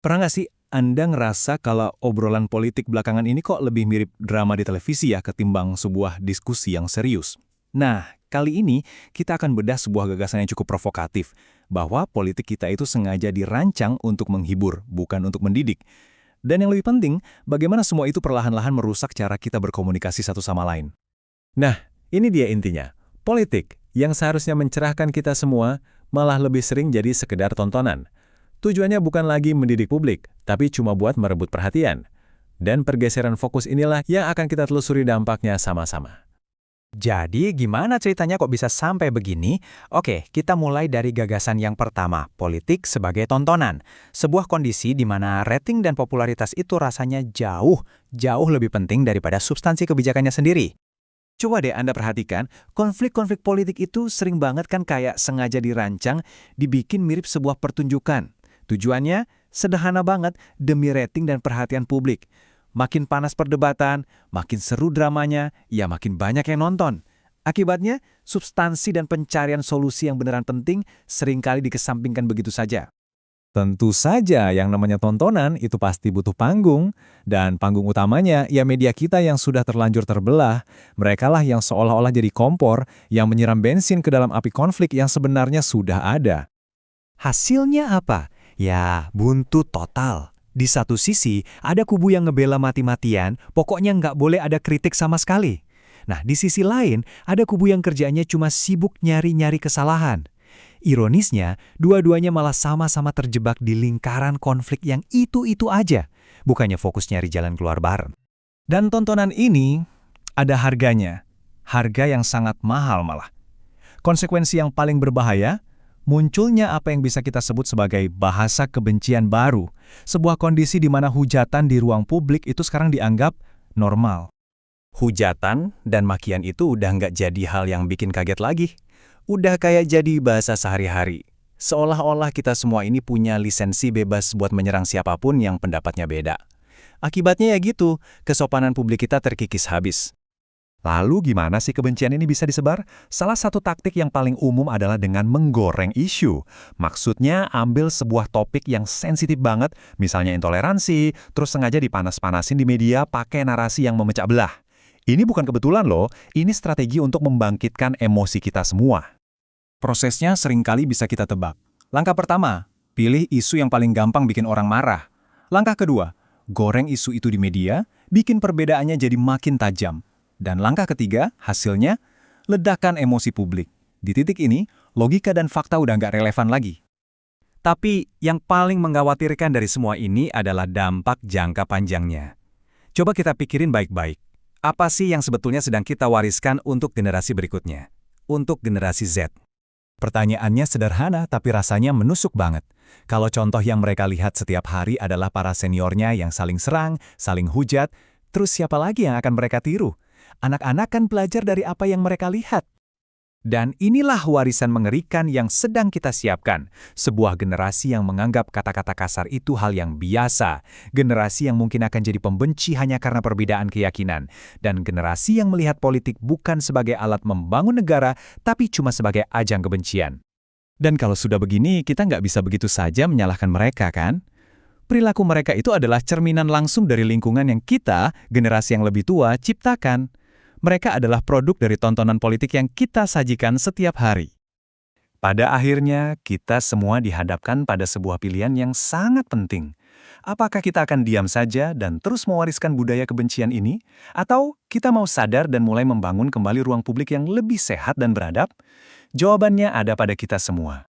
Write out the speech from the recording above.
Pernah nggak sih Anda ngerasa kalau obrolan politik belakangan ini kok lebih mirip drama di televisi ya ketimbang sebuah diskusi yang serius? Nah, kali ini kita akan bedah sebuah gagasan yang cukup provokatif, bahwa politik kita itu sengaja dirancang untuk menghibur, bukan untuk mendidik. Dan yang lebih penting, bagaimana semua itu perlahan-lahan merusak cara kita berkomunikasi satu sama lain. Nah, ini dia intinya. Politik yang seharusnya mencerahkan kita semua malah lebih sering jadi sekedar tontonan. Tujuannya bukan lagi mendidik publik, tapi cuma buat merebut perhatian. Dan pergeseran fokus inilah yang akan kita telusuri dampaknya sama-sama. Jadi gimana ceritanya kok bisa sampai begini? Oke, kita mulai dari gagasan yang pertama, politik sebagai tontonan. Sebuah kondisi di mana rating dan popularitas itu rasanya jauh lebih penting daripada substansi kebijakannya sendiri. Coba deh Anda perhatikan, konflik-konflik politik itu sering banget kan kayak sengaja dirancang, dibikin mirip sebuah pertunjukan. Tujuannya sederhana banget demi rating dan perhatian publik. Makin panas perdebatan, makin seru dramanya, ya makin banyak yang nonton. Akibatnya, substansi dan pencarian solusi yang beneran penting seringkali dikesampingkan begitu saja. Tentu saja yang namanya tontonan itu pasti butuh panggung, dan panggung utamanya ya media kita yang sudah terlanjur terbelah. Merekalah yang seolah-olah jadi kompor yang menyiram bensin ke dalam api konflik yang sebenarnya sudah ada. Hasilnya apa? Ya, buntu total. Di satu sisi, ada kubu yang ngebela mati-matian, pokoknya nggak boleh ada kritik sama sekali. Nah, di sisi lain, ada kubu yang kerjanya cuma sibuk nyari-nyari kesalahan. Ironisnya, dua-duanya malah sama-sama terjebak di lingkaran konflik yang itu-itu aja, bukannya fokus nyari jalan keluar bareng. Dan tontonan ini ada harganya, harga yang sangat mahal malah. Konsekuensi yang paling berbahaya, munculnya apa yang bisa kita sebut sebagai bahasa kebencian baru, sebuah kondisi di mana hujatan di ruang publik itu sekarang dianggap normal. Hujatan dan makian itu udah nggak jadi hal yang bikin kaget lagi. Udah kayak jadi bahasa sehari-hari. Seolah-olah kita semua ini punya lisensi bebas buat menyerang siapapun yang pendapatnya beda. Akibatnya ya gitu, kesopanan publik kita terkikis habis. Lalu gimana sih kebencian ini bisa disebar? Salah satu taktik yang paling umum adalah dengan menggoreng isu. Maksudnya ambil sebuah topik yang sensitif banget, misalnya intoleransi, terus sengaja dipanas-panasin di media pakai narasi yang memecah belah. Ini bukan kebetulan loh, ini strategi untuk membangkitkan emosi kita semua. Prosesnya seringkali bisa kita tebak. Langkah pertama, pilih isu yang paling gampang bikin orang marah. Langkah kedua, goreng isu itu di media, bikin perbedaannya jadi makin tajam. Dan langkah ketiga, hasilnya, ledakan emosi publik. Di titik ini, logika dan fakta udah nggak relevan lagi. Tapi yang paling mengkhawatirkan dari semua ini adalah dampak jangka panjangnya. Coba kita pikirin baik-baik. Apa sih yang sebetulnya sedang kita wariskan untuk generasi berikutnya? Untuk generasi Z. Pertanyaannya sederhana tapi rasanya menusuk banget. Kalau contoh yang mereka lihat setiap hari adalah para seniornya yang saling serang, saling hujat, terus siapa lagi yang akan mereka tiru? Anak-anak kan belajar dari apa yang mereka lihat. Dan inilah warisan mengerikan yang sedang kita siapkan. Sebuah generasi yang menganggap kata-kata kasar itu hal yang biasa. Generasi yang mungkin akan jadi pembenci hanya karena perbedaan keyakinan. Dan generasi yang melihat politik bukan sebagai alat membangun negara, tapi cuma sebagai ajang kebencian. Dan kalau sudah begini, kita nggak bisa begitu saja menyalahkan mereka kan? Perilaku mereka itu adalah cerminan langsung dari lingkungan yang kita, generasi yang lebih tua, ciptakan. Mereka adalah produk dari tontonan politik yang kita sajikan setiap hari. Pada akhirnya, kita semua dihadapkan pada sebuah pilihan yang sangat penting. Apakah kita akan diam saja dan terus mewariskan budaya kebencian ini? Atau kita mau sadar dan mulai membangun kembali ruang publik yang lebih sehat dan beradab? Jawabannya ada pada kita semua.